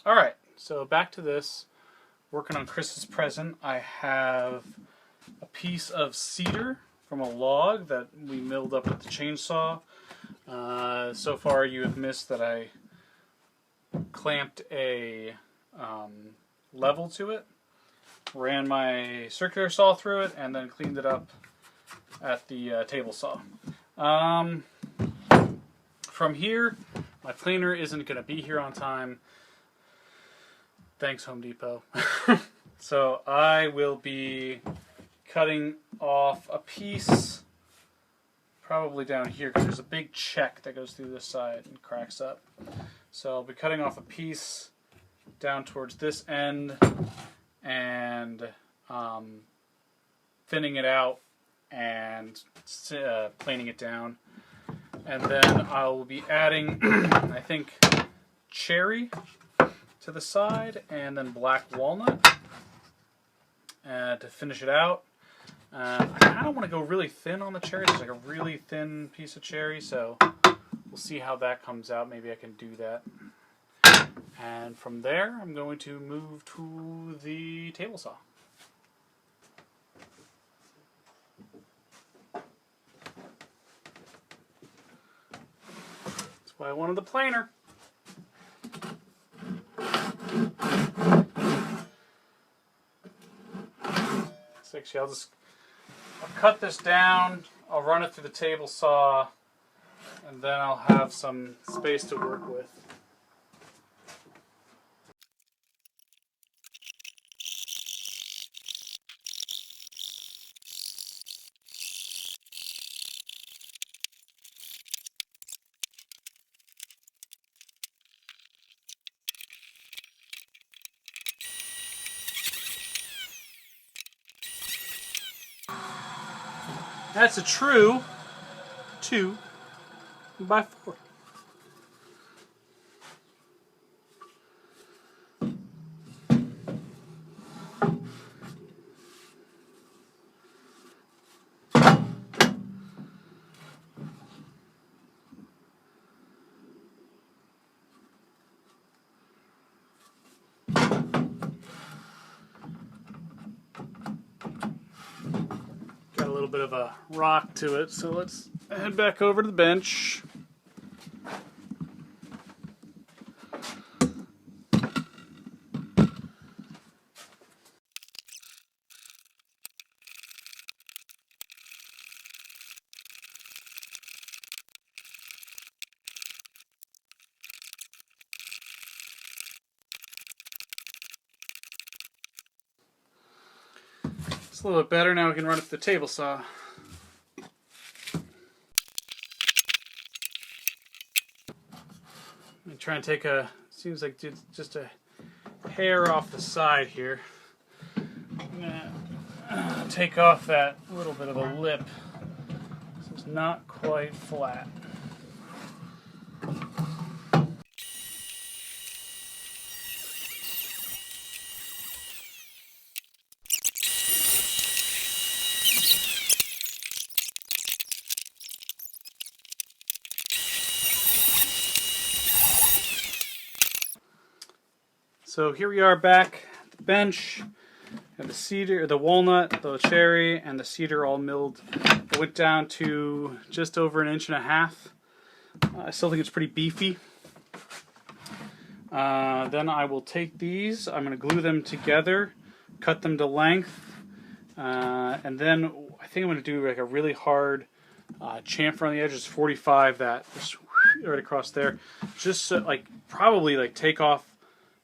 Alright, so back to this. Working on Chris's present. I have a piece of cedar from a log that we milled up with the chainsaw. So far you have missed that I clamped a level to it, ran my circular saw through it, and then cleaned it up at the table saw. From here, my planer isn't going to be here on time. Thanks, Home Depot. So I will be cutting off a piece, probably down here, because there's a big check that goes through this side and cracks up. So I'll be cutting off a piece down towards this end and thinning it out and planing it down. And then I will be adding, I think, cherry to the side, and then black walnut to finish it out. I kind of want to go really thin on the cherry. It's like a really thin piece of cherry, so we'll see how that comes out. Maybe I can do that. And from there, I'm going to move to the table saw. That's why I wanted the planer. Actually, I'll cut this down, I'll run it through the table saw, and then I'll have some space to work with. That's a true 2x4. Got a little bit of a rock to it, so let's head back over to the bench. It's a little bit better. Now we can run it to the table saw. I'm try and take seems like just a hair off the side here. I'm gonna take off that little bit of a lip. So it's not quite flat. So here we are back at the bench. Have the cedar, the walnut, the cherry, and the cedar all milled. I went down to just over 1.5 inches. I still think it's pretty beefy. Then I will take these. I'm going to glue them together, cut them to length, and then I think I'm going to do like a really hard chamfer on the edges, 45 that just right across there. Just so, like probably like take off.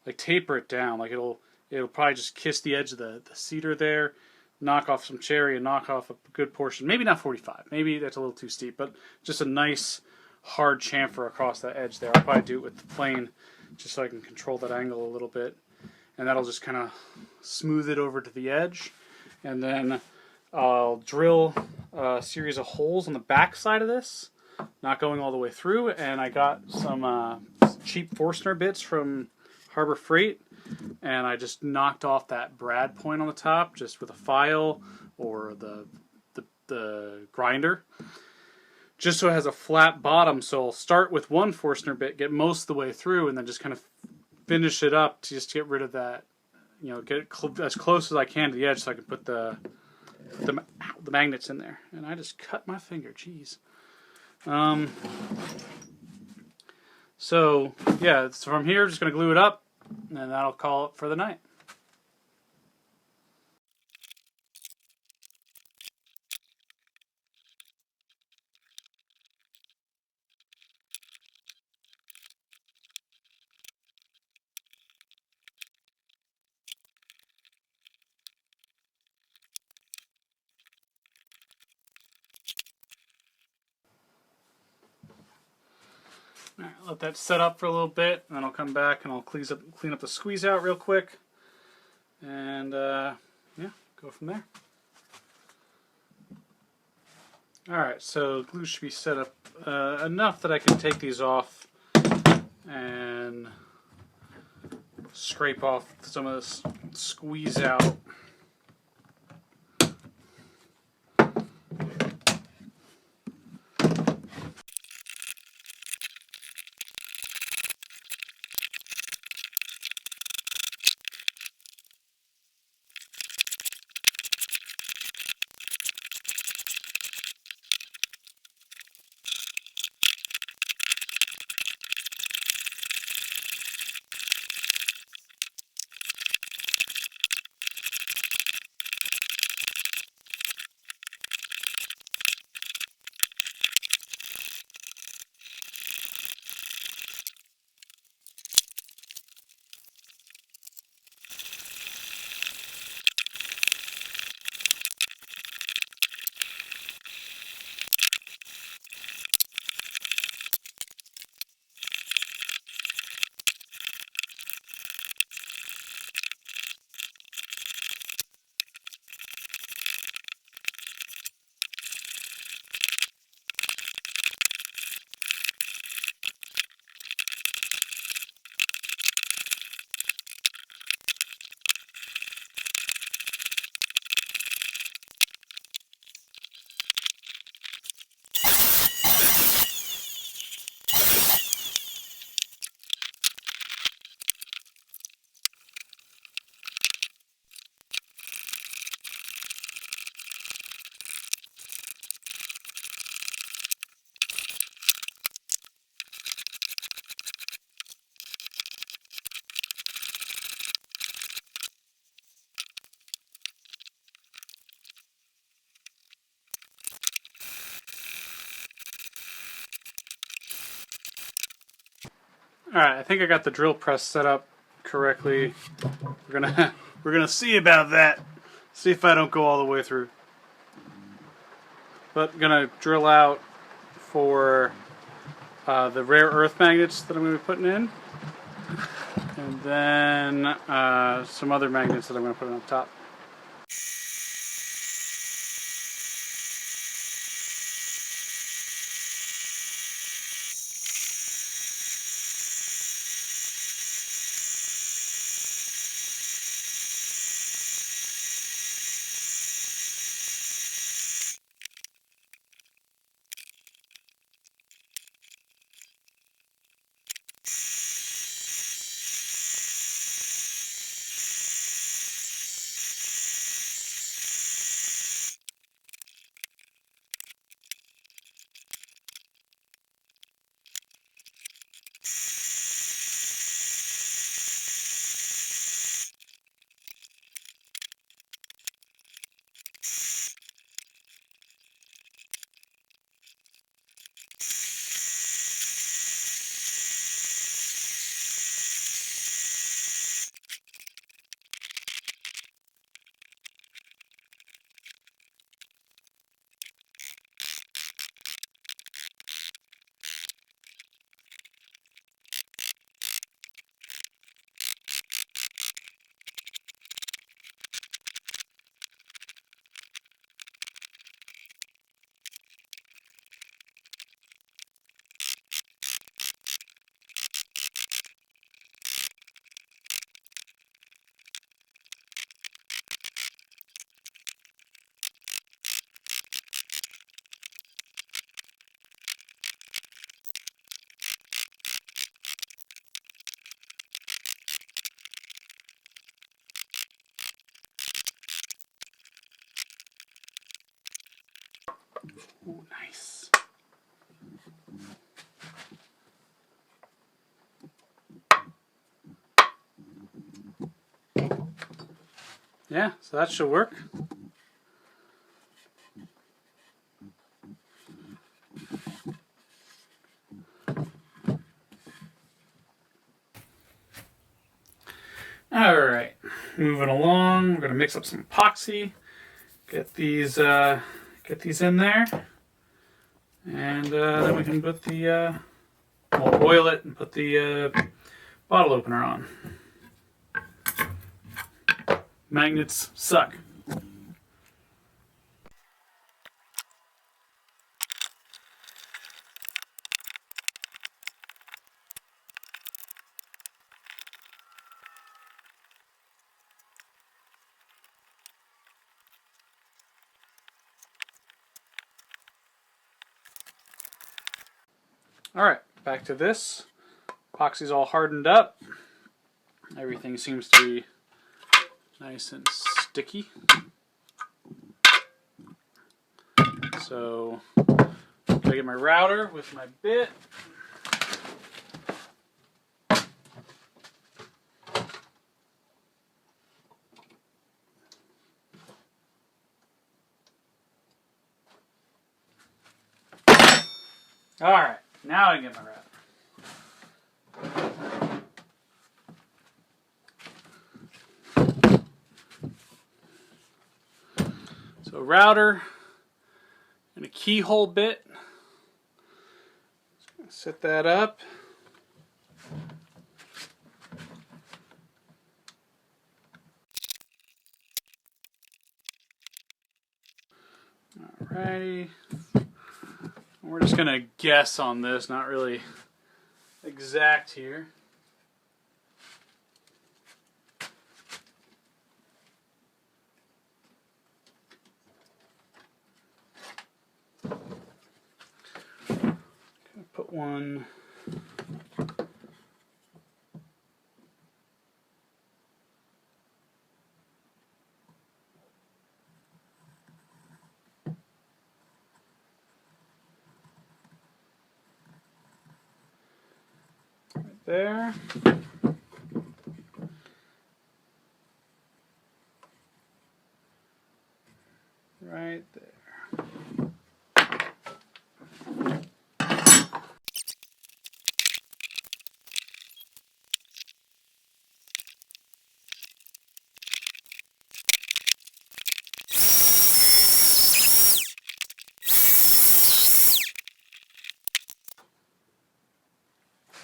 Like taper it down, like it'll probably just kiss the edge of the cedar there, knock off some cherry and knock off a good portion. Maybe not 45, maybe that's a little too steep, but just a nice hard chamfer across that edge there. I'll probably do it with the plane just so I can control that angle a little bit, and that'll just kind of smooth it over to the edge. And then I'll drill a series of holes on the back side of this, not going all the way through, and I got some cheap Forstner bits from Harbor Freight, and I just knocked off that brad point on the top just with a file or the grinder, just so it has a flat bottom. So I'll start with one Forstner bit, get most of the way through, and then just kind of finish it up to just get rid of that, you know, get it as close as I can to the edge so I can put the magnets in there. And I just cut my finger, jeez. So yeah, so from here, just gonna glue it up, and that'll call it for the night. All right, let that set up for a little bit, and then I'll come back and I'll clean up the squeeze out real quick, and yeah, go from there. All right, so glue should be set up enough that I can take these off and scrape off some of this squeeze out. All right, I think I got the drill press set up correctly. We're gonna see about that. See if I don't go all the way through. But I'm gonna drill out for the rare earth magnets that I'm gonna be putting in, and then some other magnets that I'm gonna put on top. Ooh, nice. Yeah, so that should work. All right, moving along. We're gonna mix up some epoxy. Get these in there, and then we can put the we'll oil it and put the bottle opener on. Magnets suck. All right, back to this. Epoxy's all hardened up. Everything seems to be nice and sticky. So, I'm gonna get my router with my bit. All right, now I get my router. So router and a keyhole bit. Set that up. Alrighty. We're just gonna guess on this, not really exact here. Put one right there. Right there.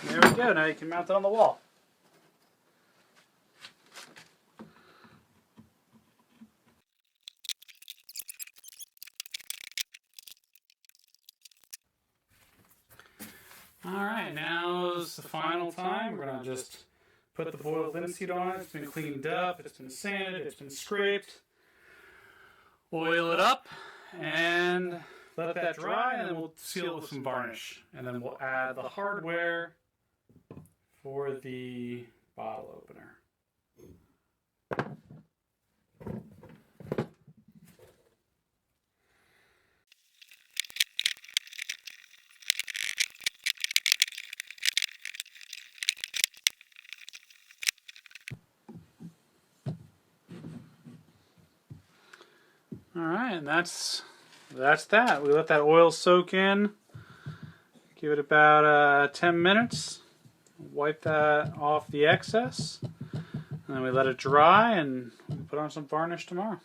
There we go, now you can mount it on the wall. Alright, now is the final time. We're going to just put the boiled linseed on it. It's been cleaned up, it's been sanded, it's been scraped. Oil it up and let that dry, and then we'll seal it with some varnish. And then we'll add the hardware for the bottle opener. Alright, and that's that. We let that oil soak in. Give it about 10 minutes. Wipe that off the excess. And then we let it dry and we'll put on some varnish tomorrow.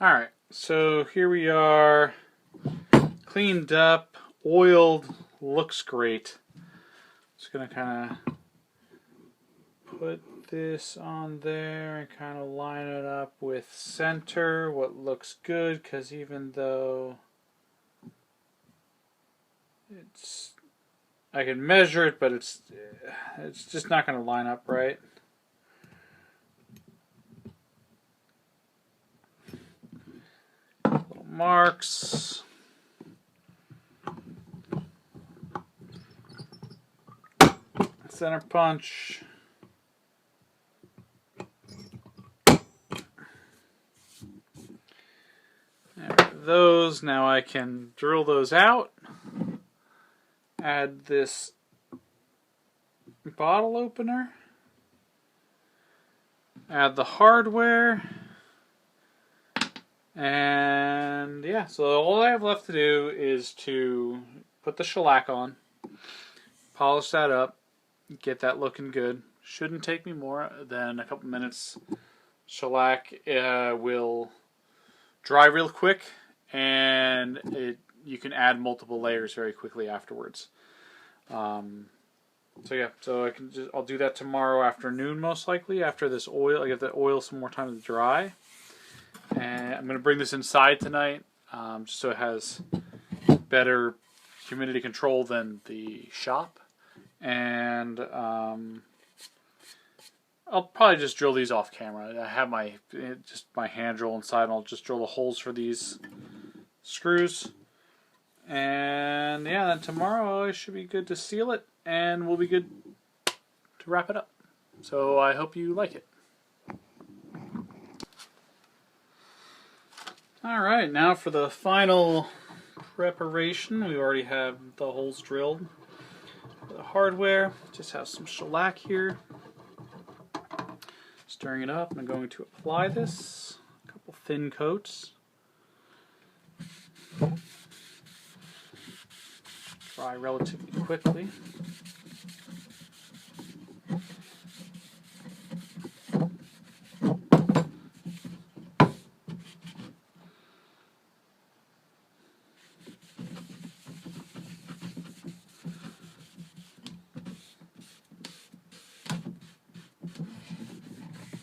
Alright, so here we are. Cleaned up, oiled, looks great. Just going to kind of put this on there and kind of line it up with center, what looks good, because even though it's, I can measure it, but it's just not going to line up right. Little marks. Center punch. those. Now I can drill those out. Add this bottle opener. Add the hardware. And yeah, so all I have left to do is to put the shellac on, polish that up, get that looking good. Shouldn't take me more than a couple minutes. Shellac will dry real quick, and you can add multiple layers very quickly afterwards. So yeah, so I'll do that tomorrow afternoon most likely. After this oil, I give the oil some more time to dry, and I'm going to bring this inside tonight, just so it has better humidity control than the shop, and I'll probably just drill these off camera. I have my hand drill inside, and I'll just drill the holes for these screws. And yeah, then tomorrow I should be good to seal it, and we'll be good to wrap it up. So I hope you like it. Alright, now for the final preparation. We already have the holes drilled. The hardware, just have some shellac here. Stirring it up, I'm going to apply this. A couple thin coats. Dry relatively quickly.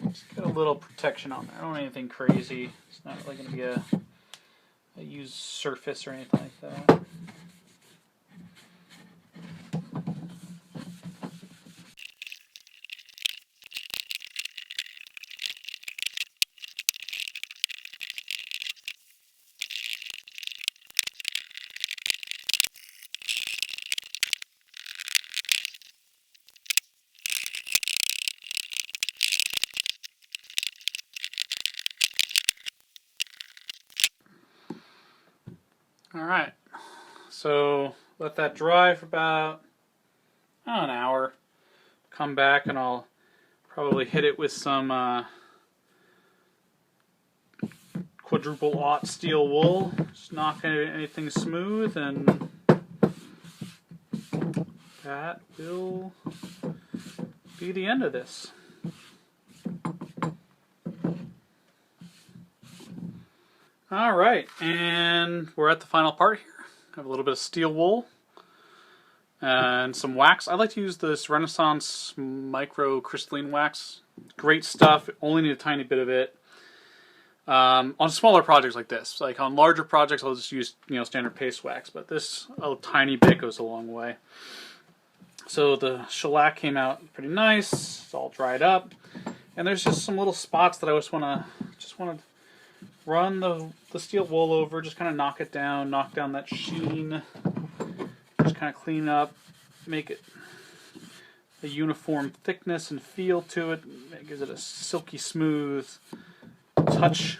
Just get a little protection on there. I don't want anything crazy. It's not really going to be a used surface or anything like that. Alright, so let that dry for about an hour. Come back and I'll probably hit it with some quadruple aught steel wool. Just not anything smooth, and that will be the end of this. Alright, and we're at the final part here. I have a little bit of steel wool and some wax. I like to use this Renaissance micro crystalline wax. Great stuff, only need a tiny bit of it. On smaller projects like this, like on larger projects I'll just use standard paste wax, but this a tiny bit goes a long way. So the shellac came out pretty nice, it's all dried up, and there's just some little spots that I just want to run the steel wool over, just kind of knock it down, knock down that sheen, just kind of clean up, make it a uniform thickness and feel to it. It gives it a silky smooth touch.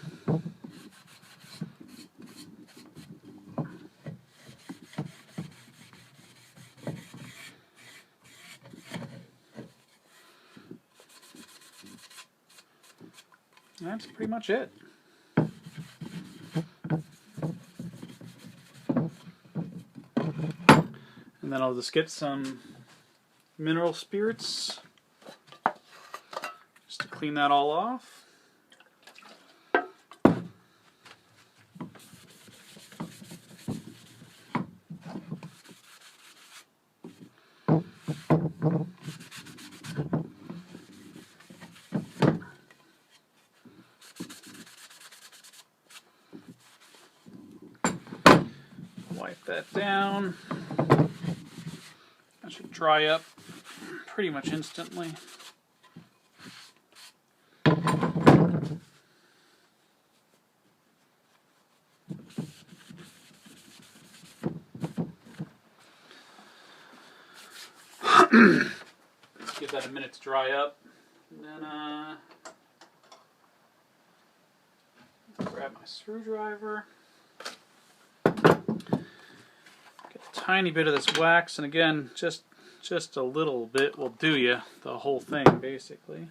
And that's pretty much it. And then I'll just get some mineral spirits just to clean that all off. Wipe that down. That should dry up pretty much instantly. Give that a minute to dry up. And then grab my screwdriver. tiny bit of this wax, and again, just a little bit will do you the whole thing, basically.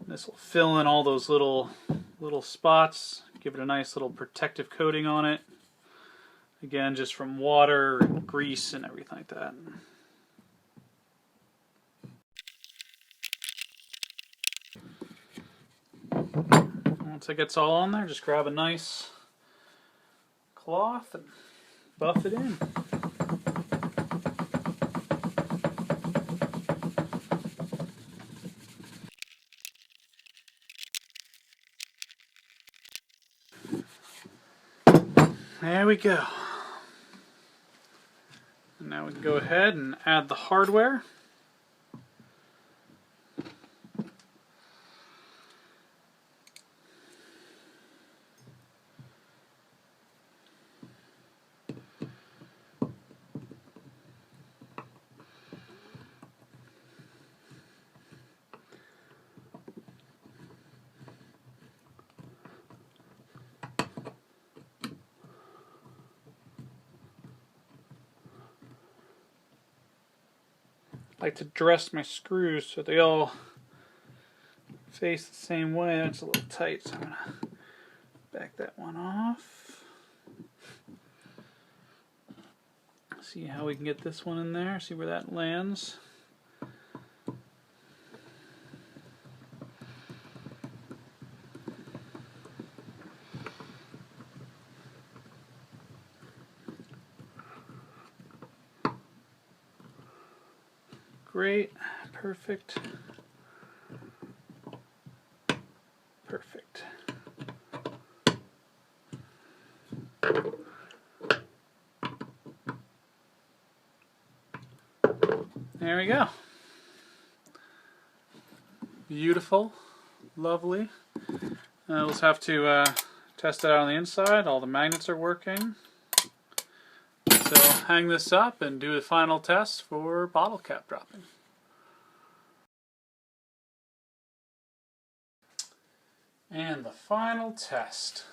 This will fill in all those little spots, give it a nice little protective coating on it. Again, just from water and grease and everything like that. Once it gets all on there, just grab a nice cloth and buff it in. There we go. And now we can go ahead and add the hardware. I like to dress my screws so they all face the same way. That's a little tight, so I'm going to back that one off. See how we can get this one in there, see where that lands. Great, perfect, perfect. There we go. Beautiful, lovely. We'll just have to test it out on the inside. All the magnets are working. So hang this up and do the final test for bottle cap dropping. And the final test.